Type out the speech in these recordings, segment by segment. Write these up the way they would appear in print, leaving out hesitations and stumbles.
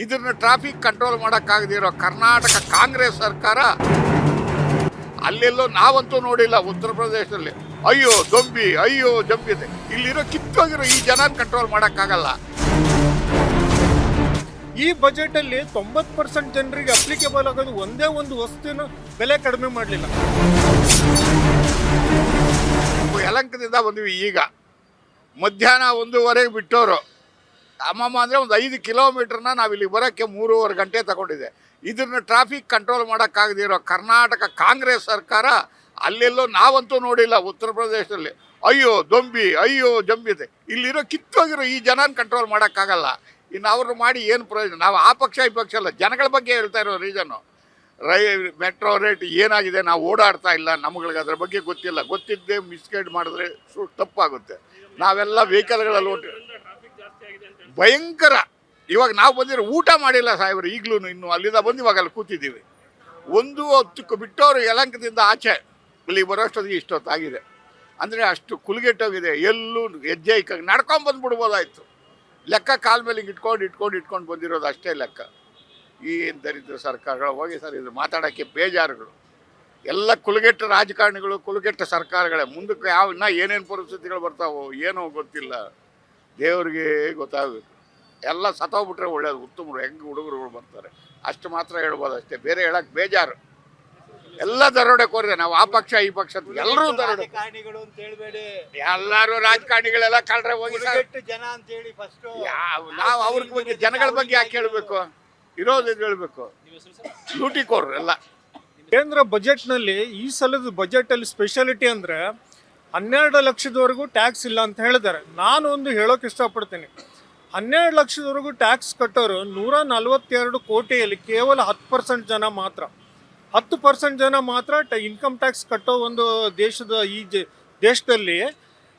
ಇದನ್ನ traffic control ಮಾಡೋಕ್ಕಾಗದಿರೋ Karnataka Congress ಸರ್ಕಾರ ಅಲ್ಲೆಲ್ಲೋ ನಾವಂತೂ ನೋಡಿಲ್ಲ. ಉತ್ತರ ಪ್ರದೇಶದಲ್ಲಿ ಅಯ್ಯೋ ದೊಂಬಿ ಅಯ್ಯೋ ಜಂಬಿದೆ. ಇಲ್ಲಿರೋ ಕಿತ್ತೋಗಿರೋ ಈ ಜನ ಕಂಟ್ರೋಲ್ ಮಾಡೋಕ್ಕಾಗಲ್ಲ. ಈ ಬಜೆಟ್ ಅಲ್ಲಿ 90% ಜನರಿಗೆ ಅಪ್ಲಿಕೇಬಲ್ ಆಗೋದು ಒಂದೇ ಒಂದು ವಸ್ತುವಿನ ಬೆಲೆ ಕಡಿಮೆ ಮಾಡಲಿಲ್ಲ. ಯಲಹಂಕದಿಂದ ಬಂದ್ವಿ. ಈಗ ಮಧ್ಯಾಹ್ನ 1:15 ಬಿಟ್ಟವರು ಅಮ್ಮಮ್ಮ ಅಂದರೆ ಒಂದು 5 ಕಿಲೋಮೀಟ್ರನ್ನ ನಾವು ಇಲ್ಲಿ ಬರೋಕ್ಕೆ 3.5 ಗಂಟೆ ತಗೊಂಡಿದೆ. ಇದನ್ನ ಟ್ರಾಫಿಕ್ ಕಂಟ್ರೋಲ್ ಮಾಡೋಕ್ಕಾಗದಿರೋ ಕರ್ನಾಟಕ ಕಾಂಗ್ರೆಸ್ ಸರ್ಕಾರ ಅಲ್ಲೆಲ್ಲೋ ನಾವಂತೂ ನೋಡಿಲ್ಲ. ಉತ್ತರ ಪ್ರದೇಶದಲ್ಲಿ ಅಯ್ಯೋ ದೊಂಬಿ ಅಯ್ಯೋ ಜಂಬಿದೆ. ಇಲ್ಲಿರೋ ಕಿತ್ತೋಗಿರೋ ಈ ಜನ ಕಂಟ್ರೋಲ್ ಮಾಡೋಕ್ಕಾಗಲ್ಲ. ಇನ್ನು ಅವ್ರನ್ನ ಮಾಡಿ ಏನು ಪ್ರಯೋಜನ? ನಾವು ಆ ಪಕ್ಷ ಈ ಪಕ್ಷ ಅಲ್ಲ, ಜನಗಳ ಬಗ್ಗೆ ಹೇಳ್ತಾ ಇರೋ ರೀಸನ್ನು. ಮೆಟ್ರೋ ರೇಟ್ ಏನಾಗಿದೆ, ನಾವು ಓಡಾಡ್ತಾ ಇಲ್ಲ, ನಮ್ಗಳಿಗೆ ಅದ್ರ ಬಗ್ಗೆ ಗೊತ್ತಿಲ್ಲ. ಗೊತ್ತಿದ್ದೇ ಮಿಸ್ಗೈಡ್ ಮಾಡಿದ್ರೆ ತಪ್ಪಾಗುತ್ತೆ. ನಾವೆಲ್ಲ ವೆಹಿಕಲ್ಗಳಲ್ಲಿ ಭಯಂಕರ. ಇವಾಗ ನಾವು ಬಂದಿರೋ ಊಟ ಮಾಡಿಲ್ಲ ಸಾಹೇಬ್ರು. ಈಗಲೂ ಇನ್ನು ಅಲ್ಲಿಂದ ಬಂದು ಇವಾಗ ಅಲ್ಲಿ ಕೂತಿದ್ದೀವಿ. 1:10 ಬಿಟ್ಟವರು ಯಲಹಂಕದಿಂದ ಆಚೆ ಇಲ್ಲಿಗೆ ಬರೋಷ್ಟೊತ್ತಿಗೆ ಇಷ್ಟೊತ್ತಾಗಿದೆ. ಅಂದರೆ ಅಷ್ಟು ಕುಲುಗೆಟ್ಟೋಗಿದೆ. ಎಲ್ಲೂ ಹೆಜ್ಜೆ ಇಕ್ಕಾಗಿ ನಡ್ಕೊಂಬಂದ್ಬಿಡ್ಬೋದಾಯ್ತು. ಲೆಕ್ಕ ಕಾಲ ಮೇಲೆ ಹಿಂಗೆ ಇಟ್ಕೊಂಡು ಬಂದಿರೋದು ಅಷ್ಟೇ ಲೆಕ್ಕ. ಏನು ದರಿದ್ರ ಸರ್ಕಾರಗಳು. ಹೋಗಿ ಸರ್, ಇದು ಮಾತಾಡೋಕ್ಕೆ ಬೇಜಾರುಗಳು. ಎಲ್ಲ ಕುಲಗೆಟ್ಟ ರಾಜಕಾರಣಿಗಳು, ಕುಲಗೆಟ್ಟ ಸರ್ಕಾರಗಳೇ. ಮುಂದಕ್ಕೆ ಇನ್ನೂ ಏನೇನು ಪರಿಸ್ಥಿತಿಗಳು ಬರ್ತಾವೋ ಏನೋ ಗೊತ್ತಿಲ್ಲ. ದೇವ್ರಿಗೆ ಗೊತ್ತಾಗಬೇಕು. ಎಲ್ಲ ಸತ್ತೋಗ್ಬಿಟ್ರೆ ಒಳ್ಳೇದು, ಉತ್ತಮರು. ಹೆಂಗೆ ಹುಡುಗರುಗಳು ಬರ್ತಾರೆ ಅಷ್ಟು ಮಾತ್ರ ಹೇಳ್ಬೋದು ಅಷ್ಟೇ. ಬೇರೆ ಹೇಳಕ್ಕೆ ಬೇಜಾರು. ಎಲ್ಲ ದರೋಡೆ ಕೋರಿದೆ. ನಾವು ಆ ಪಕ್ಷ ಈ ಪಕ್ಷ ಎಲ್ಲರೂ ದರೋಡೆ. ಎಲ್ಲರೂ ರಾಜಕಾರಣಿಗಳೆಲ್ಲ ಕಳ್ರೆ ಹೋಗಿ ಜನ ಅಂತ ಹೇಳಿ ಫಸ್ಟ್ ನಾವು ಅವ್ರ ಬಗ್ಗೆ ಜನಗಳ ಬಗ್ಗೆ ಯಾಕೆ ಹೇಳಬೇಕು? ಇರೋದು ಹೇಳಬೇಕು. ಲೂಟಿಕೋರ್ರು ಎಲ್ಲ. ಕೇಂದ್ರ ಬಜೆಟ್ನಲ್ಲಿ ಈ ಸಲದ ಬಜೆಟಲ್ಲಿ ಸ್ಪೆಷಾಲಿಟಿ ಅಂದರೆ 12 ಲಕ್ಷದವರೆಗೂ ಟ್ಯಾಕ್ಸ್ ಇಲ್ಲ ಅಂತ ಹೇಳಿದ್ದಾರೆ. ನಾನು ಒಂದು ಹೇಳೋಕೆ ಇಷ್ಟಪಡ್ತೀನಿ. 12 ಲಕ್ಷದವರೆಗೂ ಟ್ಯಾಕ್ಸ್ ಕಟ್ಟೋರು 142 ಕೋಟಿಯಲ್ಲಿ ಕೇವಲ 10% ಜನ ಮಾತ್ರ. 10% ಜನ ಮಾತ್ರ ಇನ್ಕಮ್ ಟ್ಯಾಕ್ಸ್ ಕಟ್ಟೋ ಒಂದು ದೇಶದಲ್ಲಿ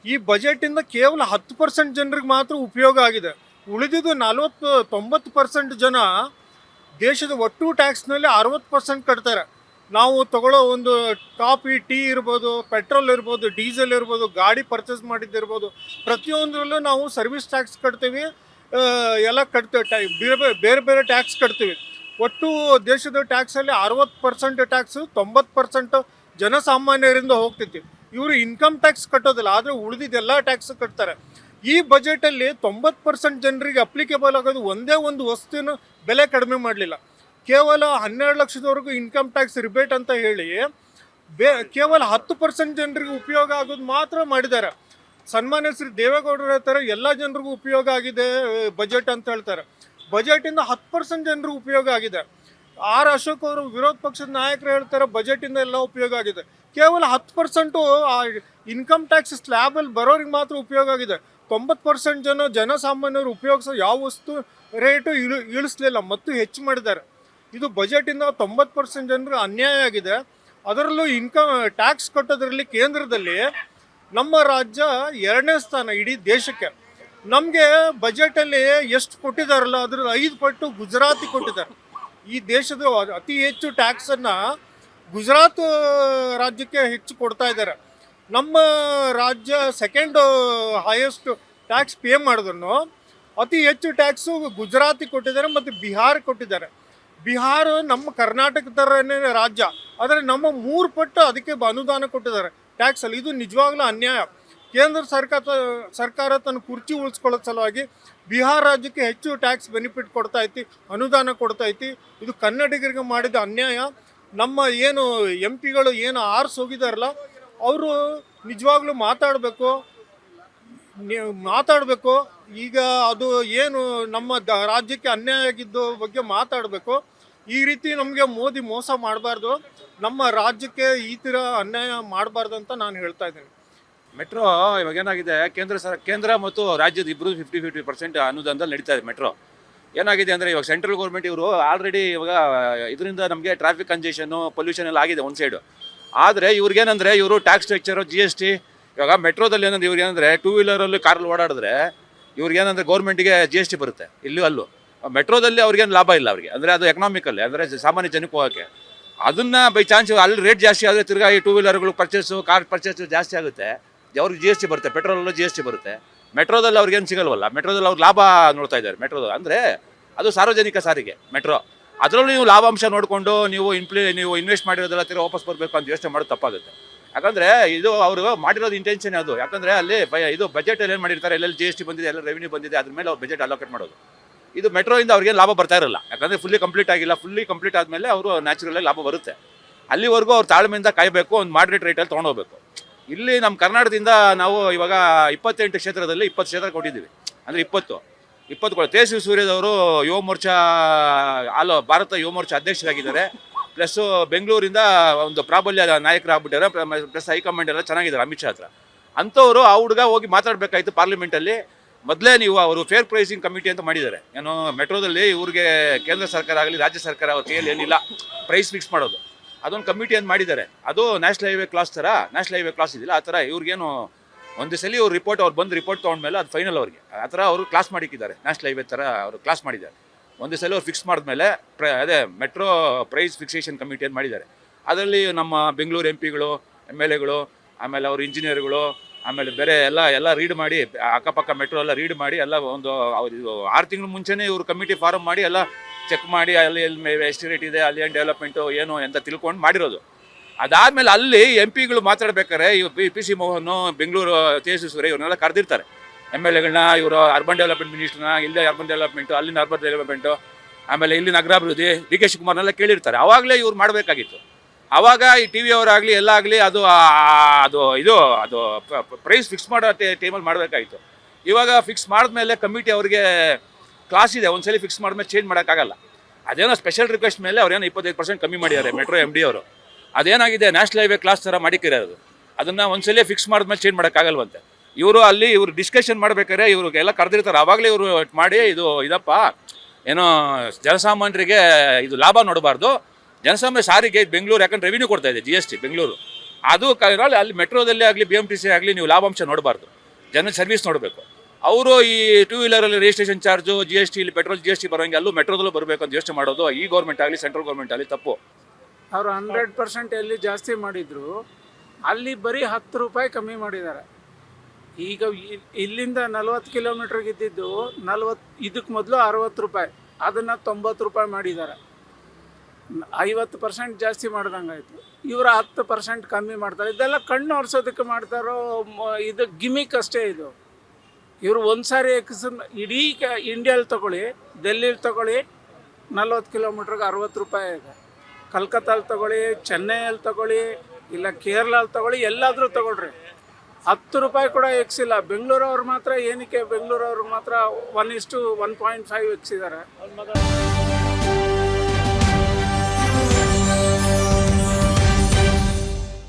ಈ ಬಜೆಟಿಂದ ಕೇವಲ 10% ಜನರಿಗೆ ಮಾತ್ರ ಉಪಯೋಗ ಆಗಿದೆ. ಉಳಿದಿದ್ದು 90% ಜನ ದೇಶದ ಒಟ್ಟು ಟ್ಯಾಕ್ಸ್ನಲ್ಲಿ 60% ಕಟ್ತಾರೆ. ನಾವು ತಗೊಳ್ಳೋ ಒಂದು ಕಾಫಿ, ಟೀ ಇರ್ಬೋದು, ಪೆಟ್ರೋಲ್ ಇರ್ಬೋದು, ಡೀಸೆಲ್ ಇರ್ಬೋದು, ಗಾಡಿ ಪರ್ಚೇಸ್ ಮಾಡಿದ್ದಿರ್ಬೋದು, ಪ್ರತಿಯೊಂದರಲ್ಲೂ ನಾವು ಸರ್ವಿಸ್ ಟ್ಯಾಕ್ಸ್ ಕಟ್ತೀವಿ, ಎಲ್ಲ ಕಟ್ತೀವಿ, ಬೇರೆ ಬೇರೆ ಟ್ಯಾಕ್ಸ್ ಕಟ್ತೀವಿ. ಒಟ್ಟು ದೇಶದ ಟ್ಯಾಕ್ಸಲ್ಲಿ 60% ಟ್ಯಾಕ್ಸು 90% ಜನಸಾಮಾನ್ಯರಿಂದ ಹೋಗ್ತೈತಿ. ಇವರು ಇನ್ಕಮ್ ಟ್ಯಾಕ್ಸ್ ಕಟ್ಟೋದಿಲ್ಲ, ಆದರೆ ಉಳಿದಿದ್ದೆಲ್ಲ ಟ್ಯಾಕ್ಸ್ ಕಟ್ತಾರೆ. ಈ ಬಜೆಟಲ್ಲಿ 90% ಜನರಿಗೆ ಅಪ್ಲಿಕೇಬಲ್ ಆಗೋದು ಒಂದೇ ಒಂದು ವಸ್ತುವಿನ ಬೆಲೆ ಕಡಿಮೆ ಮಾಡಲಿಲ್ಲ. ಕೇವಲ 12 ಲಕ್ಷದವರೆಗೂ ಇನ್ಕಮ್ ಟ್ಯಾಕ್ಸ್ ರಿಬೇಟ್ ಅಂತ ಹೇಳಿ ಕೇವಲ 10% ಜನರಿಗೆ ಉಪಯೋಗ ಆಗೋದು ಮಾತ್ರ ಮಾಡಿದ್ದಾರೆ. ಸನ್ಮಾನ್ಯ ಶ್ರೀ ದೇವೇಗೌಡರು ಹೇಳ್ತಾರೆ ಎಲ್ಲ ಜನರಿಗೂ ಉಪಯೋಗ ಆಗಿದೆ ಬಜೆಟ್ ಅಂತ ಹೇಳ್ತಾರೆ. ಬಜೆಟಿಂದ 10% ಜನರಿಗೆ ಉಪಯೋಗ ಆಗಿದೆ. ಆರ್ ಅಶೋಕ್ ಅವರು ವಿರೋಧ ಪಕ್ಷದ ನಾಯಕರು ಹೇಳ್ತಾರೆ ಬಜೆಟಿಂದ ಎಲ್ಲ ಉಪಯೋಗ ಆಗಿದೆ. ಕೇವಲ 10% ಇನ್ಕಮ್ ಟ್ಯಾಕ್ಸ್ ಸ್ಲ್ಯಾಬಲ್ಲಿ ಬರೋರಿಗೆ ಮಾತ್ರ ಉಪಯೋಗ ಆಗಿದೆ. 90% ಜನಸಾಮಾನ್ಯರು ಉಪಯೋಗಿಸೋ ಯಾವ ವಸ್ತು ರೇಟು ಇಳಿಸ್ಲಿಲ್ಲ ಮತ್ತು ಹೆಚ್ಚು ಮಾಡಿದ್ದಾರೆ. ಇದು ಬಜೆಟಿಂದ 90% ಜನರಿಗೆ ಅನ್ಯಾಯ ಆಗಿದೆ. ಅದರಲ್ಲೂ ಇನ್ಕಮ್ ಟ್ಯಾಕ್ಸ್ ಕಟ್ಟೋದ್ರಲ್ಲಿ ಕೇಂದ್ರದಲ್ಲಿ ನಮ್ಮ ರಾಜ್ಯ 2ನೇ ಸ್ಥಾನ ಇಡೀ ದೇಶಕ್ಕೆ. ನಮಗೆ ಬಜೆಟಲ್ಲಿ ಎಷ್ಟು ಕೊಟ್ಟಿದ್ದಾರಲ್ಲ ಅದ್ರ 5 ಪಟ್ಟು ಗುಜರಾತಿಗೆ ಕೊಟ್ಟಿದ್ದಾರೆ. ಈ ದೇಶದ ಅತಿ ಹೆಚ್ಚು ಟ್ಯಾಕ್ಸನ್ನು ಗುಜರಾತ್ ರಾಜ್ಯಕ್ಕೆ ಹೆಚ್ಚು ಕೊಡ್ತಾ ಇದ್ದಾರೆ. ನಮ್ಮ ರಾಜ್ಯ ಸೆಕೆಂಡ್ ಹೈಯೆಸ್ಟ್ ಟ್ಯಾಕ್ಸ್ ಪೇ ಮಾಡಿದ್ರು ಅತಿ ಹೆಚ್ಚು ಟ್ಯಾಕ್ಸು ಗುಜರಾತಿಗೆ ಕೊಟ್ಟಿದ್ದಾರೆ ಮತ್ತು ಬಿಹಾರ ಕೊಟ್ಟಿದ್ದಾರೆ. ಬಿಹಾರ ನಮ್ಮ ಕರ್ನಾಟಕ ಥರನೇ ರಾಜ್ಯ, ಆದರೆ ನಮ್ಮ 3 ಪಟ್ಟು ಅದಕ್ಕೆ ಅನುದಾನ ಕೊಟ್ಟಿದ್ದಾರೆ ಟ್ಯಾಕ್ಸಲ್ಲಿ. ಇದು ನಿಜವಾಗ್ಲೂ ಅನ್ಯಾಯ. ಕೇಂದ್ರ ಸರ್ಕಾರ ತನ್ನ ಕುರ್ಚಿ ಉಳಿಸ್ಕೊಳ್ಳೋ ಸಲುವಾಗಿ ಬಿಹಾರ ರಾಜ್ಯಕ್ಕೆ ಹೆಚ್ಚು ಟ್ಯಾಕ್ಸ್ ಬೆನಿಫಿಟ್ ಕೊಡ್ತಾ ಐತಿ, ಅನುದಾನ ಕೊಡ್ತಾ ಐತಿ. ಇದು ಕನ್ನಡಿಗರಿಗೆ ಮಾಡಿದ ಅನ್ಯಾಯ. ನಮ್ಮ ಏನು MP ಗಳು ಏನು ಆರ್ಸ್ ಹೋಗಿದಾರಲ್ಲ ಅವರು ನಿಜವಾಗ್ಲೂ ಮಾತಾಡಬೇಕು. ಈಗ ಅದು ಏನು ನಮ್ಮ ರಾಜ್ಯಕ್ಕೆ ಅನ್ಯಾಯ ಆಗಿದ್ದು ಬಗ್ಗೆ ಮಾತಾಡಬೇಕು. ಈ ರೀತಿ ನಮಗೆ ಮೋದಿ ಮೋಸ ಮಾಡಬಾರ್ದು, ನಮ್ಮ ರಾಜ್ಯಕ್ಕೆ ಈ ಥರ ಅನ್ಯಾಯ ಮಾಡಬಾರ್ದು ಅಂತ ನಾನು ಹೇಳ್ತಾ ಇದ್ದೀನಿ. ಮೆಟ್ರೋ ಇವಾಗ ಏನಾಗಿದೆ, ಕೇಂದ್ರ ಮತ್ತು ರಾಜ್ಯದ ಇಬ್ಬರು 50-50% ಅನುದಾನದಲ್ಲಿ ನಡೀತಾ ಇದೆ ಮೆಟ್ರೋ. ಏನಾಗಿದೆ ಅಂದರೆ ಇವಾಗ ಸೆಂಟ್ರಲ್ ಗೌರ್ಮೆಂಟ್ ಇವರು ಆಲ್ರೆಡಿ ಇವಾಗ ಇದರಿಂದ ನಮಗೆ ಟ್ರಾಫಿಕ್ ಕಂಜೆಷನು, ಪೊಲ್ಯೂಷನ್ ಎಲ್ಲ ಆಗಿದೆ ಒಂದು ಸೈಡು. ಆದರೆ ಇವ್ರಿಗೇನಂದರೆ ಇವರು ಟ್ಯಾಕ್ಸ್ ಸ್ಟ್ರಕ್ಚರು, GST ಇವಾಗ ಮೆಟ್ರೋದಲ್ಲಿ ಏನಂದ್ರೆ ಇವ್ರಿಗೇನಂದರೆ 2 ವೀಲರಲ್ಲಿ ಕಾರಲ್ಲಿ ಓಡಾಡಿದ್ರೆ ಇವ್ರಿಗೇನಂದರೆ ಗೌರ್ಮೆಂಟಿಗೆ GST ಬರುತ್ತೆ ಇಲ್ಲೂ ಅಲ್ಲೂ. ಮೆಟ್ರೋದಲ್ಲಿ ಅವ್ರಿಗೇನು ಲಾಭ ಇಲ್ಲ ಅವರಿಗೆ, ಅಂದರೆ ಅದು ಎಕನಾಮಿಕಲ್ಲಿ, ಅಂದರೆ ಸಾಮಾನ್ಯ ಜನಕ್ಕೆ ಹೋಗೋಕ್ಕೆ. ಅದನ್ನು ಬೈ ಚಾನ್ಸ್ ಅಲ್ಲಿ ರೇಟ್ ಜಾಸ್ತಿ ಆದರೆ ತಿರ್ಗಾ ಈ 2 ವೀಲರ್ಗಳು ಪರ್ಚೇಸು, ಕಾರ್ ಪರ್ಚೇಸು ಜಾಸ್ತಿ ಆಗುತ್ತೆ, ಅವ್ರಿಗೆ GST ಬರುತ್ತೆ. ಪೆಟ್ರೋಲಲ್ಲೂ GST ಬರುತ್ತೆ. ಮೆಟ್ರೋದಲ್ಲಿ ಅವ್ರಿಗೇನು ಸಿಗಲ್ವಲ್ಲ. ಮೆಟ್ರೋದಲ್ಲಿ ಅವ್ರು ಲಾಭ ನೋಡ್ತಾ ಇದ್ದಾರೆ. ಮೆಟ್ರೋದಲ್ಲಿ ಅಂದರೆ ಅದು ಸಾರ್ವಜನಿಕ ಸಾರಿಗೆ ಮೆಟ್ರೋ. ಅದರಲ್ಲೂ ನೀವು ಲಾಭಾಂಶ ನೋಡಿಕೊಂಡು ನೀವು ಇನ್ವೆಸ್ಟ್ ಮಾಡಿರೋದೆಲ್ಲ ತಿರ್ಗಿ ವಾಪಸ್ ಬರಬೇಕು ಅಂತ ಯೋಚನೆ ಮಾಡೋದು ತಪ್ಪಾಗುತ್ತೆ. ಯಾಕಂದರೆ ಇದು ಅವರು ಮಾಡಿರೋದು ಇಂಟೆನ್ಷನ್ ಅದು. ಯಾಕಂದರೆ ಅಲ್ಲಿ ಇದು ಬಜೆಟಲ್ಲಿ ಏನು ಮಾಡಿರ್ತಾರೆ, ಎಲ್ಲೆಲ್ಲಿ GST ಬಂದಿದೆ, ಎಲ್ಲ ರೆವಿನ್ಯೂ ಬಂದಿದೆ, ಅದ್ರ ಮೇಲೆ ಅವ್ರು ಬಜೆಟ್ ಅಲೋಕೇಟ್ ಮಾಡೋದು. ಇದು ಮೆಟ್ರೋಯಿಂದ ಅವ್ರಿಗೆ ಲಾಭ ಬರ್ತಾ ಇರಲ್ಲ, ಯಾಕಂದರೆ ಫುಲ್ಲಿ ಕಂಪ್ಲೀಟ್ ಆಗಿಲ್ಲ. ಫುಲ್ಲಿ ಕಂಪ್ಲೀಟ್ ಆದಮೇಲೆ ಅವರು ನ್ಯಾಚುರಲಾಗಿ ಲಾಭ ಬರುತ್ತೆ. ಅಲ್ಲಿವರೆಗೂ ಅವ್ರು ತಾಳ್ಮೆಯಿಂದ ಕಾಯಬೇಕು, ಒಂದು ಮಾಡ್ರೇಟ್ ರೇಟಲ್ಲಿ ತೊಗೊಂಡೋಗ್ಬೇಕು. ಇಲ್ಲಿ ನಮ್ಮ ಕರ್ನಾಟಕದಿಂದ ನಾವು ಇವಾಗ 28 ಕ್ಷೇತ್ರದಲ್ಲಿ 20 ಕ್ಷೇತ್ರ ಕೊಟ್ಟಿದ್ದೀವಿ. ಅಂದರೆ 20 ತೇಜಸ್ವಿ ಸೂರ್ಯದವರು ಯುವ ಮೋರ್ಚಾ ಭಾರತ ಯುವ ಮೋರ್ಚಾ ಅಧ್ಯಕ್ಷರಾಗಿದ್ದಾರೆ. ಪ್ಲಸ್ಸು ಬೆಂಗಳೂರಿಂದ ಒಂದು ಪ್ರಾಬಲ್ಯ ನಾಯಕರಾಗ್ಬಿಟ್ಟಾರೆ. ಪ್ಲಸ್ ಹೈಕಮಾಂಡ್ ಎಲ್ಲ ಚೆನ್ನಾಗಿದ್ದಾರೆ ಅಮಿತ್ ಶಾ ಹತ್ರ. ಅಂಥವ್ರು ಆ ಹುಡುಗ ಹೋಗಿ ಮಾತಾಡಬೇಕಾಯ್ತು ಪಾರ್ಲಿಮೆಂಟಲ್ಲಿ. ಮೊದಲೇ ನೀವು ಅವರು ಫೇರ್ ಪ್ರೈಸಿಂಗ್ ಕಮಿಟಿ ಅಂತ ಮಾಡಿದ್ದಾರೆ. ಏನು ಮೆಟ್ರೋದಲ್ಲಿ ಇವ್ರಿಗೆ ಕೇಂದ್ರ ಸರ್ಕಾರ ಆಗಲಿ ರಾಜ್ಯ ಸರ್ಕಾರ ಅವ್ರ ಕೈಯಲ್ಲಿ ಏನಿಲ್ಲ ಪ್ರೈಸ್ ಫಿಕ್ಸ್ ಮಾಡೋದು. ಅದೊಂದು ಕಮಿಟಿ ಅಂತ ಮಾಡಿದ್ದಾರೆ. ಅದು ನ್ಯಾಷನಲ್ ಹೈವೇ ಕ್ಲಾಸ್ ಥರ, ನ್ಯಾಷನಲ್ ಹೈವೇ ಕ್ಲಾಸ್ ಇದಿಲ್ಲ ಆ ಥರ. ಇವ್ರಿಗೇನು ಒಂದು ಸಲ ಇವ್ರು ಅವ್ರು ಬಂದು ರಿಪೋರ್ಟ್ ತೊಗೊಂಡ್ಮೇಲೆ ಅದು ಫೈನಲ್ ಅವ್ರಿಗೆ ಆ ಥರ ಅವರು ಕ್ಲಾಸ್ ಮಾಡಿಕ್ಕಿದ್ದಾರೆ. ನ್ಯಾಷನಲ್ ಹೈವೇ ಥರ ಅವರು ಕ್ಲಾಸ್ ಮಾಡಿದ್ದಾರೆ. ಒಂದು ಸಲ ಅವ್ರು ಫಿಕ್ಸ್ ಮಾಡಿದ್ಮೇಲೆ ಅದೇ ಮೆಟ್ರೋ ಪ್ರೈಸ್ ಫಿಕ್ಸೇಷನ್ ಕಮಿಟಿ ಅಂತ ಮಾಡಿದ್ದಾರೆ. ಅದರಲ್ಲಿ ನಮ್ಮ ಬೆಂಗಳೂರು MPಗಳು, MLAಗಳು, ಆಮೇಲೆ ಅವ್ರ ಇಂಜಿನಿಯರ್ಗಳು, ಆಮೇಲೆ ಬೇರೆ ಎಲ್ಲ ರೀಡ್ ಮಾಡಿ, ಅಕ್ಕಪಕ್ಕ ಮೆಟ್ರೋ ಎಲ್ಲ ರೀಡ್ ಮಾಡಿ, ಎಲ್ಲ ಒಂದು 6 ತಿಂಗಳು ಮುಂಚೆನೇ ಇವರು ಕಮಿಟಿ ಫಾರಮ್ ಮಾಡಿ ಎಲ್ಲ ಚೆಕ್ ಮಾಡಿ ಅಲ್ಲಿ ಎಷ್ಟು ರೇಟ್ ಇದೆ, ಅಲ್ಲಿ ಏನು ಡೆವಲಪ್ಮೆಂಟು ಏನು ಅಂತ ತಿಳ್ಕೊಂಡು ಮಾಡಿರೋದು. ಅದಾದಮೇಲೆ ಅಲ್ಲಿ MPಗಳು ಮಾತಾಡ್ಬೇಕಾದ್ರೆ PC ಮೋಹನ್, ಬೆಂಗಳೂರು ತೇಜಸ್ವಿ ಸೂರ್ಯ ಇವ್ರನ್ನೆಲ್ಲ ಕರೆದಿರ್ತಾರೆ. MLAಗಳನ್ನ, ಇವರು ಅರ್ಬನ್ ಡೆವಲಪ್ಮೆಂಟ್ ಮಿನಿಸ್ಟ್ರನ್ನ, ಇಲ್ಲೇ ಅರ್ಬನ್ ಡೆವಲಪ್ಮೆಂಟು, ಅಲ್ಲಿನ ಅರ್ಬನ್ ಡೆವಲಪ್ಮೆಂಟು, ಆಮೇಲೆ ಇಲ್ಲಿ ನಗರಾಭಿವೃದ್ಧಿ DK ಶಿವಕುಮಾರ್ನೆಲ್ಲ ಕೇಳಿರ್ತಾರೆ. ಆವಾಗಲೇ ಇವ್ರು ಮಾಡಬೇಕಾಗಿತ್ತು. ಆವಾಗ ಈ TV ಅವರಾಗಲಿ ಎಲ್ಲ ಆಗಲಿ ಅದು ಪ್ರೈಸ್ ಫಿಕ್ಸ್ ಮಾಡೋ ಟೈಮಲ್ಲಿ ಮಾಡಬೇಕಾಗಿತ್ತು. ಇವಾಗ ಫಿಕ್ಸ್ ಮಾಡಿದ್ಮೇಲೆ ಕಮಿಟಿ ಅವ್ರಿಗೆ ಕ್ಲಾಸ್ ಇದೆ, ಒಂದ್ಸಲಿ ಫಿಕ್ಸ್ ಮಾಡಿದ್ಮೇಲೆ ಚೇಂಜ್ ಮಾಡೋಕ್ಕಾಗಲ್ಲ. ಅದೇನೋ ಸ್ಪೆಷಲ್ ರಿಕ್ವೆಸ್ಟ್ ಮೇಲೆ ಅವ್ರೇನೋ 25% ಕಮ್ಮಿ ಮಾಡಿದ್ದಾರೆ ಮೆಟ್ರೋ MD ಅವರು. ಅದೇನಾಗಿದೆ ನ್ಯಾಷನಲ್ ಹೈವೇ ಕ್ಲಾಸ್ ಥರ ಮಾಡಿಕ್ಕಿರೋದು. ಅದನ್ನು ಒಂದ್ಸಲ ಫಿಕ್ಸ್ ಮಾಡಿದ್ಮೇಲೆ ಚೇಂಜ್ ಮಾಡೋಕ್ಕಾಗಲ್ವಂತೆ. ಇವರು ಡಿಸ್ಕಷನ್ ಮಾಡ್ಬೇಕಾದ್ರೆ ಇವ್ರಿಗೆಲ್ಲ ಕರೆದಿರ್ತಾರೆ. ಆವಾಗಲೇ ಇವರು ಮಾಡಿ ಇದಪ್ಪ ಏನೋ ಜನಸಾಮಾನ್ಯರಿಗೆ ಇದು ಲಾಭ ನೋಡಬಾರ್ದು, ಜನಸಾಮಾನ್ಯ ಸಾರಿಗೆ ಬೆಂಗಳೂರು ಯಾಕಂದ್ರೆ ರೆವಿನ್ಯೂ ಕೊಡ್ತಾ ಇದೆ GST ಬೆಂಗಳೂರು. ಅದು ಅಲ್ಲಿ ಮೆಟ್ರೋದಲ್ಲಿ ಆಗಲಿ BMTC ಆಗಲಿ ನೀವು ಲಾಭಾಂಶ ನೋಡಬಾರ್ದು, ಜನ ಸರ್ವಿಸ್ ನೋಡಬೇಕು. ಅವರು ಈ 2 ವೀಲರಲ್ಲಿ ರಿಜಿಸ್ಟ್ರೇಷನ್ ಚಾರ್ಜು GST, ಇಲ್ಲಿ ಪೆಟ್ರೋಲ್ GST ಬರೋಂಗೆ ಅಲ್ಲೂ ಮೆಟ್ರೋದಲ್ಲೂ ಬರಬೇಕು ಅಂತ ಯೋಚನೆ ಮಾಡೋದು ಈ ಗೌರ್ಮೆಂಟ್ ಆಗಲಿ ಸೆಂಟ್ರಲ್ ಗೌರ್ಮೆಂಟ್ ಆಗಲಿ ತಪ್ಪು. ಅವರು 100% ಎಲ್ಲಿ ಜಾಸ್ತಿ ಮಾಡಿದ್ರು ಅಲ್ಲಿ ಬರೀ 10 ರೂಪಾಯಿ ಕಮ್ಮಿ ಮಾಡಿದ್ದಾರೆ. ಈಗ ಇಲ್ಲಿಂದ 40 ಕಿಲೋಮೀಟ್ರಿಗೆ ಇದ್ದಿದ್ದು ಇದಕ್ಕೆ ಮೊದಲು 60 ರೂಪಾಯಿ, ಅದನ್ನು 90 ರೂಪಾಯಿ ಮಾಡಿದ್ದಾರೆ. 50% ಜಾಸ್ತಿ ಮಾಡ್ದಂಗಾಯ್ತು. ಇವರು 10% ಕಮ್ಮಿ ಮಾಡ್ತಾರೆ. ಇದೆಲ್ಲ ಕಣ್ಣು ಒರೆಸೋದಕ್ಕೆ ಮಾಡ್ತಾರೋ, ಇದು ಗಿಮಿಕ್ ಅಷ್ಟೇ. ಇದು ಇವರು ಒಂದು ಸಾರಿ ಇಡೀ ಇಂಡಿಯಲ್ಲಿ ತಗೊಳ್ಳಿ, ಡೆಲ್ಲಿಲಿ ತಗೊಳ್ಳಿ 40 ಕಿಲೋಮೀಟ್ರಿಗೆ 60 ರೂಪಾಯಿ ಇದೆ. ಕಲ್ಕತ್ತಲ್ಲಿ ತಗೊಳ್ಳಿ, ಚೆನ್ನೈಯಲ್ಲಿ ತಗೊಳ್ಳಿ, ಇಲ್ಲ ಕೇರಳಲ್ಲಿ ತಗೊಳ್ಳಿ, ಎಲ್ಲಾದರೂ ತಗೊಳ್ರಿ 10 ರೂಪಾಯಿ ಕೂಡ ಎಕ್ಸಿಲ್ಲ. ಬೆಂಗಳೂರವ್ರು ಮಾತ್ರ ಏನಕ್ಕೆ ಬೆಂಗಳೂರವ್ರು ಮಾತ್ರ 1:1.5 ಎಕ್ಸಿದ್ದಾರೆ.